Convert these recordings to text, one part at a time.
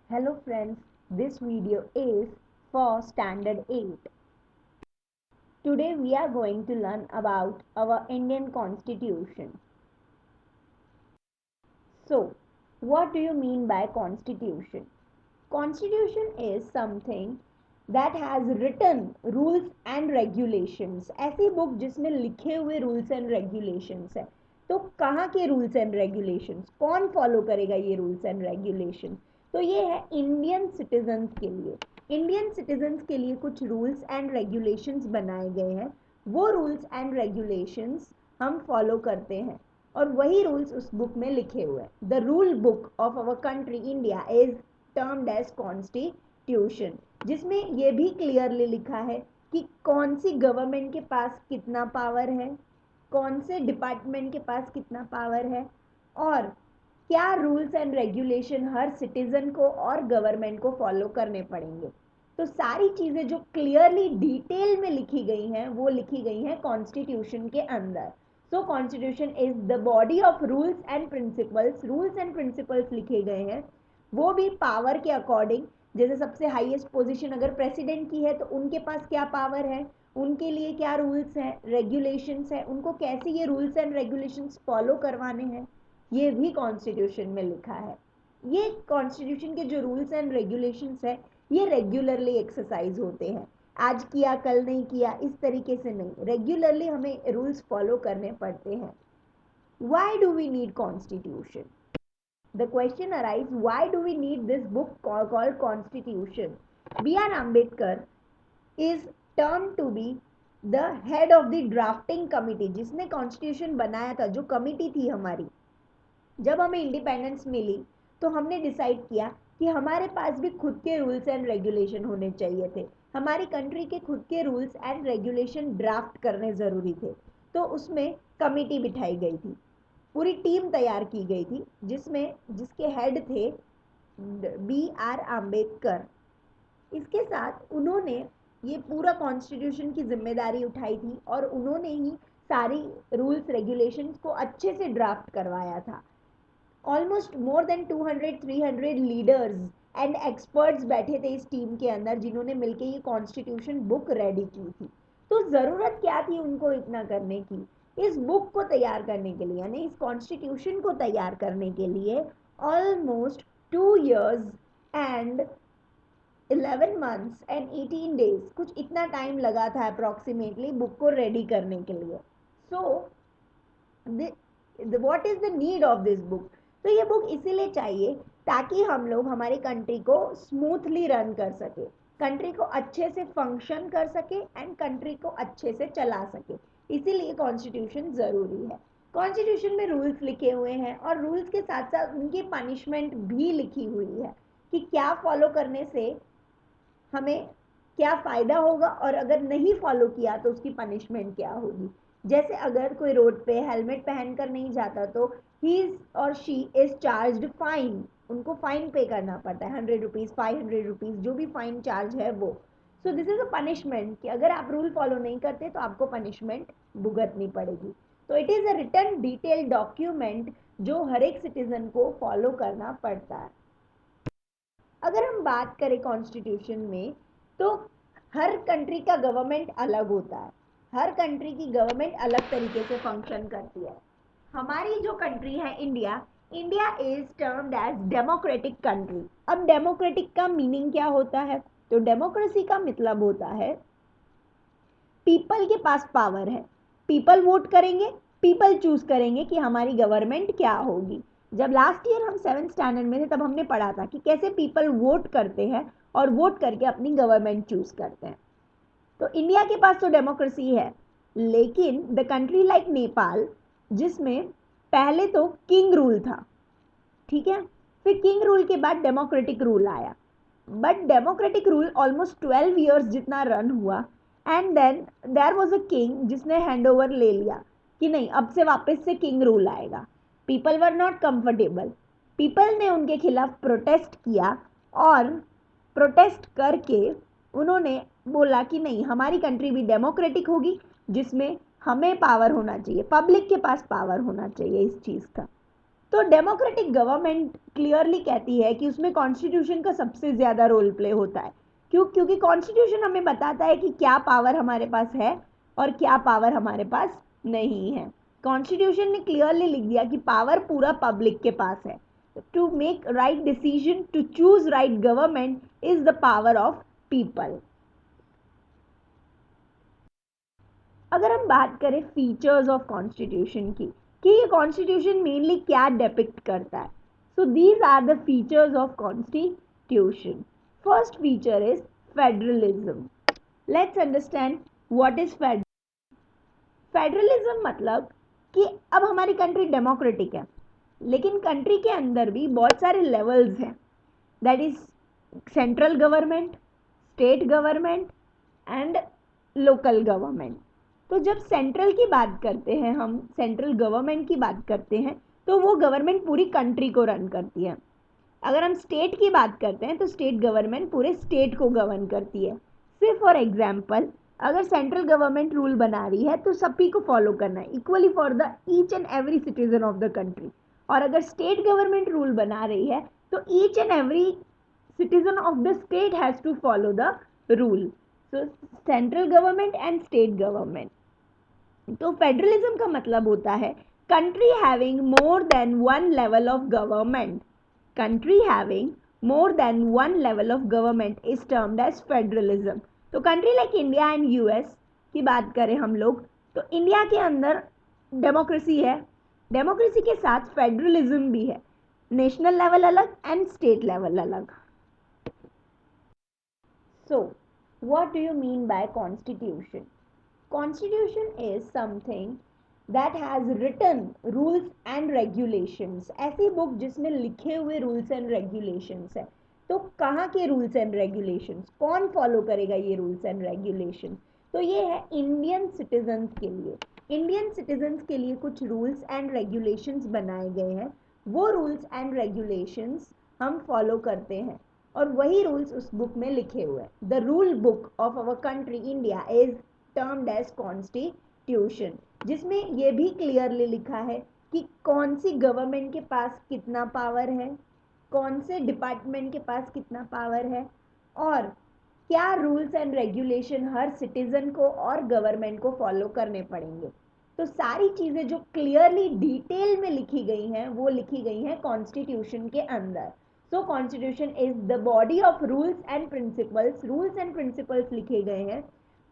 Hello friends, this video is for Standard 8. Today we are going to learn about our Indian Constitution. So, what do you mean by Constitution? Constitution is something that has written rules and regulations. ऐसी book जिसमें लिखे हुए rules and regulations है. तो कहाँ के rules and regulations? कौन follow करेगा ये rules and regulations? तो ये है इंडियन सिटीजन्स के लिए. इंडियन सिटीजन्स के लिए कुछ रूल्स एंड रेगुलेशंस बनाए गए हैं. वो रूल्स एंड रेगुलेशंस हम फॉलो करते हैं और वही रूल्स उस बुक में लिखे हुए हैं. The rule book of our country India is termed as constitution, जिसमें ये भी क्लियरली लिखा है कि कौन सी गवर्नमेंट के पास कितना पावर है, कौन से डिपार्टमेंट के पास कितना पावर है और क्या rules and regulation her citizen को और गवर्नमेंट को फॉलो करने पड़ेंगे. तो सारी चीज़ें जो क्लियरली डिटेल में लिखी गई हैं वो लिखी गई हैं कॉन्स्टिट्यूशन के अंदर. So constitution is the body of rules and principles. Rules and principles लिखे गए हैं, वो भी पावर के अकॉर्डिंग. जैसे सबसे हाईएस्ट पोजीशन अगर प्रेसिडेंट की है तो उनके पास क्या पावर है, उनके लिए क्या रूल्स हैं, रेगुलेशंस हैं, उनको कैसे ये रूल्स एंड रेगुलेशंस फॉलो करवाने हैं, ये भी कॉन्स्टिट्यूशन में लिखा है. ये कॉन्स्टिट्यूशन के जो रूल्स एंड रेगुलेशंस है ये रेगुलरली एक्सरसाइज होते हैं. आज किया कल नहीं किया इस तरीके से नहीं, रेगुलरली हमें रूल्स फॉलो करने पड़ते हैं. Why do we need constitution? The question arises, why do we need this book called Constitution? B.R. Ambedkar is termed to be the head of the drafting committee. जिसने constitution बनाया था, जो committee थी हमारी, जब हमें इंडिपेंडेंस मिली तो हमने डिसाइड किया कि हमारे पास भी खुद के रूल्स एंड रेगुलेशन होने चाहिए थे. हमारी कंट्री के खुद के रूल्स एंड रेगुलेशन ड्राफ्ट करने ज़रूरी थे. तो उसमें कमिटी बिठाई गई थी, पूरी टीम तैयार की गई थी, जिसके हेड थे B.R. आम्बेडकर. इसके साथ उन्होंने ये पूरा कॉन्स्टिट्यूशन की जिम्मेदारी उठाई थी और उन्होंने ही सारी रूल्स रेगुलेशंस को अच्छे से ड्राफ्ट करवाया था. Almost more than 200-300 leaders and experts बैठे थे इस टीम के अंदर, जिन्होंने मिलकर ये कॉन्स्टिट्यूशन बुक रेडी की थी. तो ज़रूरत क्या थी उनको इतना करने की? इस बुक को तैयार करने के लिए, यानी इस कॉन्स्टिट्यूशन को तैयार करने के लिए almost 2 years and 11 months and 18 days, कुछ इतना टाइम लगा था अप्रॉक्सीमेटली बुक को रेडी करने के लिए. So what is the need of this book? तो ये बुक इसीलिए चाहिए ताकि हम लोग हमारी कंट्री को स्मूथली रन कर सके, कंट्री को अच्छे से फंक्शन कर सके एंड कंट्री को अच्छे से चला सके. इसीलिए कॉन्स्टिट्यूशन ज़रूरी है. कॉन्स्टिट्यूशन में रूल्स लिखे हुए हैं और रूल्स के साथ साथ उनकी पनिशमेंट भी लिखी हुई है कि क्या फॉलो करने से हमें क्या फ़ायदा होगा और अगर नहीं फॉलो किया तो उसकी पनिशमेंट क्या होगी. जैसे अगर कोई रोड पे हेलमेट पहनकर नहीं जाता तो ही और शी इज़ चार्ज्ड फाइन, उनको फाइन पे करना पड़ता है, 100 रुपीज़, 500 रुपीज़, जो भी फाइन चार्ज है वो. So this is a punishment कि अगर आप रूल फॉलो नहीं करते तो आपको पनिशमेंट भुगतनी पड़ेगी. तो it is a written detail document जो हर एक सिटीज़न को फॉलो करना पड़ता है. अगर हम बात करें कॉन्स्टिट्यूशन में तो हर कंट्री का गवर्नमेंट अलग होता है, हर कंट्री की गवर्नमेंट अलग तरीके से फंक्शन करती है. हमारी जो कंट्री है India, India is termed as democratic country. अब डेमोक्रेटिक का मीनिंग क्या होता है? तो डेमोक्रेसी का मतलब होता है पीपल के पास पावर है, पीपल वोट करेंगे, पीपल चूज करेंगे कि हमारी गवर्नमेंट क्या होगी. जब लास्ट ईयर हम 7th स्टैंडर्ड में थे तब हमने पढ़ा था कि कैसे पीपल वोट करते हैं और वोट करके अपनी गवर्नमेंट चूज करते हैं. तो इंडिया के पास तो डेमोक्रेसी है, लेकिन द कंट्री लाइक नेपाल, जिसमें पहले तो किंग रूल था, ठीक है, फिर किंग रूल के बाद डेमोक्रेटिक रूल आया, but democratic rule almost 12 years जितना रन हुआ and then there was a king जिसने हैंड ओवर ले लिया कि नहीं, अब से वापस से किंग रूल आएगा. People were not comfortable, people ने उनके खिलाफ प्रोटेस्ट किया और प्रोटेस्ट करके उन्होंने बोला कि नहीं, हमारी कंट्री भी डेमोक्रेटिक होगी जिसमें हमें पावर होना चाहिए, पब्लिक के पास पावर होना चाहिए इस चीज़ का. तो डेमोक्रेटिक गवर्नमेंट क्लियरली कहती है कि उसमें कॉन्स्टिट्यूशन का सबसे ज़्यादा रोल प्ले होता है। क्योंकि कॉन्स्टिट्यूशन हमें बताता है कि क्या पावर हमारे पास है और क्या पावर हमारे पास नहीं है। कॉन्स्टिट्यूशन ने क्लियरली लिख दिया कि पावर पूरा पब्लिक के पास है। To make right decision, to choose right government is the power of people. अगर हम बात करें फीचर्स ऑफ कॉन्स्टिट्यूशन की कि ये कॉन्स्टिट्यूशन मेनली क्या डिपिक्ट करता है, so these are the features of constitution. First feature is federalism. Let's understand what is federalism. मतलब कि अब हमारी कंट्री डेमोक्रेटिक है, लेकिन कंट्री के अंदर भी बहुत सारे लेवल्स हैं। That is central government, state government and local government. तो जब सेंट्रल की बात करते हैं, हम सेंट्रल गवर्नमेंट की बात करते हैं, तो वो गवर्नमेंट पूरी कंट्री को रन करती है। अगर हम स्टेट की बात करते हैं तो स्टेट गवर्नमेंट पूरे स्टेट को गवर्न करती है। सिर्फ फॉर एग्जाम्पल, अगर सेंट्रल गवर्नमेंट रूल बना रही है तो सभी को फॉलो करना है equally for the each and every citizen of the country. और अगर स्टेट गवर्नमेंट रूल बना रही है तो each and every citizen of the state has to follow the rule. So central government and state government. तो federalism का मतलब होता है country having more than one level of government. Country having more than one level of government is termed as federalism. तो country like India and US की बात करें हम लोग, तो इंडिया के अंदर डेमोक्रेसी है, डेमोक्रेसी के साथ फेडरलिज्म भी है। नेशनल लेवल अलग एंड स्टेट लेवल अलग। So, what do you mean by constitution? Constitution is something that has written rules and regulations. ऐसी बुक जिसमें लिखे हुए रूल्स एंड रेगुलेशंस है। तो कहाँ के रूल्स एंड रेगुलेशंस, कौन फॉलो करेगा ये रूल्स एंड रेगुलेशंस? तो ये है इंडियन सिटीजन्स के लिए। इंडियन सिटीजन्स के लिए कुछ रूल्स एंड रेगुलेशंस बनाए गए हैं। वो रूल्स एंड रेगुलेशंस हम फॉलो करते हैं और वही रूल्स उस बुक में लिखे हुए हैं। The rule book of our country India is termed as constitution, जिसमें ये भी क्लियरली लिखा है कि कौन सी गवर्नमेंट के पास कितना पावर है, कौन से डिपार्टमेंट के पास कितना पावर है, और क्या rules and regulation her citizen को और गवर्नमेंट को फॉलो करने पड़ेंगे। तो सारी चीज़ें जो क्लियरली डिटेल में लिखी गई हैं वो लिखी गई हैं कॉन्स्टिट्यूशन के अंदर। So constitution is the body of rules and principles. Rules and principles लिखे गए हैं,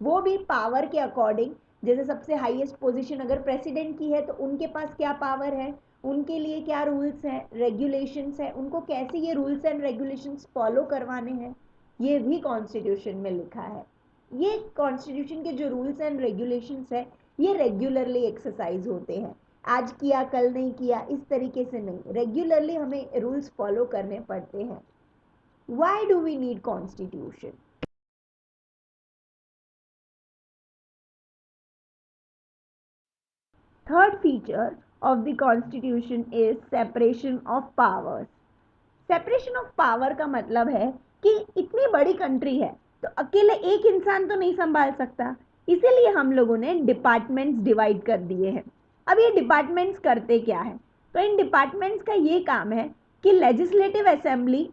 वो भी पावर के अकॉर्डिंग। जैसे सबसे हाईएस्ट पोजीशन अगर प्रेसिडेंट की है तो उनके पास क्या पावर है, उनके लिए क्या रूल्स हैं, रेगुलेशंस हैं, उनको कैसे ये रूल्स एंड रेगुलेशंस फॉलो करवाने हैं, ये भी कॉन्स्टिट्यूशन में लिखा है। ये कॉन्स्टिट्यूशन के जो रूल्स एंड रेगुलेशंस है ये रेगुलरली एक्सरसाइज होते हैं। आज किया कल नहीं किया इस तरीके से नहीं, रेगुलरली हमें रूल्स फॉलो करने पड़ते हैं। Why do we need constitution? Third feature of the constitution is separation of powers. Separation of power का मतलब है कि इतनी बड़ी कंट्री है तो अकेले एक इंसान तो नहीं संभाल सकता, इसीलिए हम लोगों ने डिपार्टमेंट्स डिवाइड कर दिए हैं। अब ये डिपार्टमेंट्स करते क्या है? तो इन डिपार्टमेंट्स का ये काम है कि लेजिस्लेटिव असेंबली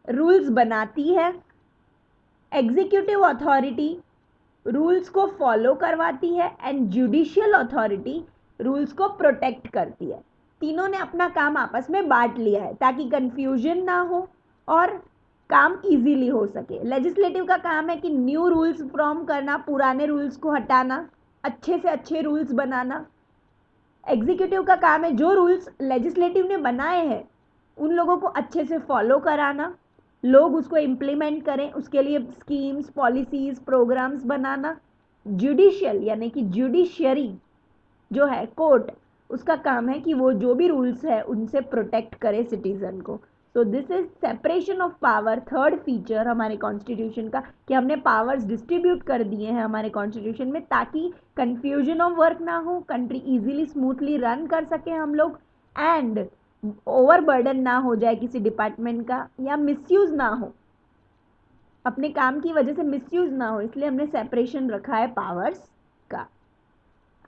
रूल्स बनाती है, एग्जीक्यूटिव अथॉरिटी रूल्स को फॉलो करवाती है एंड जुडिशियल अथॉरिटी रूल्स को प्रोटेक्ट करती है। तीनों ने अपना काम आपस में बांट लिया है ताकि कंफ्यूजन ना हो और काम इजीली हो सके। लेजिस्लेटिव का काम है कि न्यू रूल्स फॉर्म करना, पुराने रूल्स को हटाना, अच्छे से अच्छे रूल्स बनाना। एग्जीक्यूटिव का काम है जो रूल्स लेजिस्लेटिव ने बनाए हैं उन लोगों को अच्छे से फॉलो कराना, लोग उसको इम्प्लीमेंट करें, उसके लिए स्कीम्स, पॉलिसीज, प्रोग्राम्स बनाना। जुडिशियल यानी कि जुडिशियरी जो है कोर्ट, उसका काम है कि वो जो भी रूल्स है उनसे प्रोटेक्ट करे सिटीजन को। So this is separation of power, third feature हमारे कॉन्स्टिट्यूशन का, कि हमने पावर्स डिस्ट्रीब्यूट कर दिए हैं हमारे कॉन्स्टिट्यूशन में ताकि कंफ्यूजन ऑफ वर्क ना हो, कंट्री इजीली स्मूथली रन कर सके हम लोग, एंड ओवर बर्डन ना हो जाए किसी डिपार्टमेंट का, या मिसयूज ना हो, अपने काम की वजह से मिसयूज ना हो, इसलिए हमने सेपरेशन रखा है पावर्स का।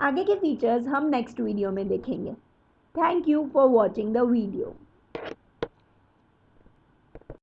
आगे के फीचर्स हम नेक्स्ट वीडियो में देखेंगे। Thank you for watching the video.